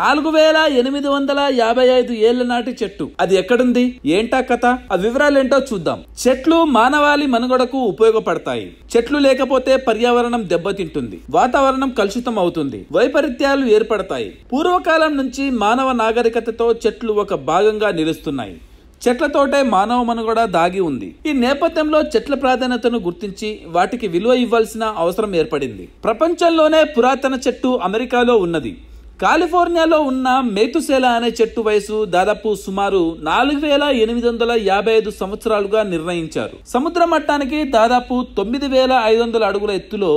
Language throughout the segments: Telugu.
4855 ఏళ్ల నాటి చెట్టు. అది ఎక్కడుంది, ఏంటా కథ? ఆ వివరాలేంటో చూద్దాం. చెట్లు మానవాళి మనుగడకు ఉపయోగపడతాయి. చెట్లు లేకపోతే పర్యావరణం దెబ్బతింటుంది, వాతావరణం కలుషితం అవుతుంది, వైపరీత్యాలు ఏర్పడతాయి. పూర్వకాలం నుంచి మానవ నాగరికతతో చెట్లు ఒక భాగంగా నిలుస్తున్నాయి. చెట్లతోటే మానవ మనుగడ దాగి ఉంది. ఈ నేపథ్యంలో చెట్ల ప్రాధాన్యతను గుర్తించి వాటికి విలువ ఇవ్వాల్సిన అవసరం ఏర్పడింది. ప్రపంచంలోనే పురాతన చెట్టు అమెరికాలో ఉన్నది. కాలిఫోర్నియాలో ఉన్న మేతుసేలా అనే చెట్టు వయసు దాదాపు సుమారు 4855 సంవత్సరాలుగా నిర్ణయించారు. సముద్ర మట్టానికి దాదాపు 9500 అడుగుల ఎత్తులో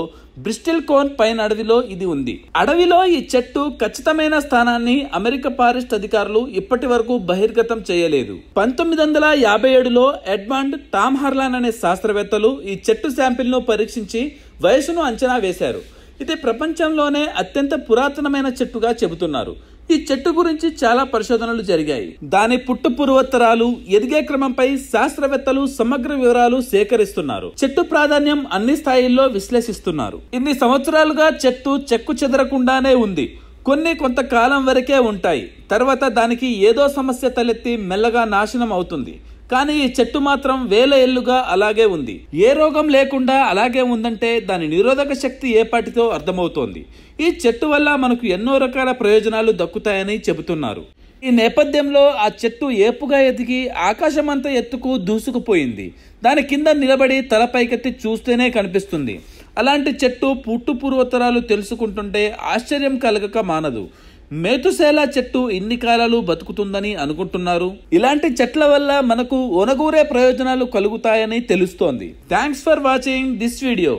బ్రిస్టిల్ కోన్ పైన అడవిలో ఇది ఉంది. అడవిలో ఈ చెట్టు ఖచ్చితమైన స్థానాన్ని అమెరికా ఫారెస్ట్ అధికారులు ఇప్పటి వరకు బహిర్గతం చేయలేదు. 1957లో ఎడ్మండ్ టామ్ హార్లాన్ అనే శాస్త్రవేత్తలు ఈ చెట్టు శాంపిల్ ను పరీక్షించి వయసును అంచనా వేశారు. ఇది ప్రపంచంలోనే అత్యంత పురాతనమైన చెట్టుగా చెబుతున్నారు. ఈ చెట్టు గురించి చాలా పరిశోధనలు జరిగాయి. దాని పుట్టు పూర్వోత్తరాలు, ఎదిగే క్రమంపై శాస్త్రవేత్తలు సమగ్ర వివరాలు సేకరిస్తున్నారు. చెట్టు ప్రాధాన్యం అన్ని స్థాయిల్లో విశ్లేషిస్తున్నారు. ఇన్ని సంవత్సరాలుగా చెట్టు చెక్కు చెదరకుండానే ఉంది. కొన్ని కొంతకాలం వరకే ఉంటాయి. తర్వాత దానికి ఏదో సమస్య తలెత్తి మెల్లగా నాశనం అవుతుంది. కానీ ఈ చెట్టు మాత్రం వేల ఏళ్లుగా అలాగే ఉంది. ఏ రోగం లేకుండా అలాగే ఉందంటే దాని నిరోధక శక్తి ఏపాటితో అర్థమవుతోంది. ఈ చెట్టు వల్ల మనకు ఎన్నో రకాల ప్రయోజనాలు దక్కుతాయని చెబుతున్నారు. ఈ నేపథ్యంలో ఆ చెట్టు ఏపుగా ఎదిగి ఆకాశమంత ఎత్తుకు దూసుకుపోయింది. దాని కింద నిలబడి తలపైకెత్తి చూస్తేనే కనిపిస్తుంది. అలాంటి చెట్టు పుట్టు పూర్వోత్తరాలు తెలుసుకుంటుంటే ఆశ్చర్యం కలగక మానదు. మేతుసేలా చెట్టు ఇన్ని కాలాలు బతుకుతుందని అనుకుంటున్నారు. ఇలాంటి చెట్ల వల్ల మనకు ఒనగూరే ప్రయోజనాలు కలుగుతాయని తెలుస్తోంది. Thanks for watching this video.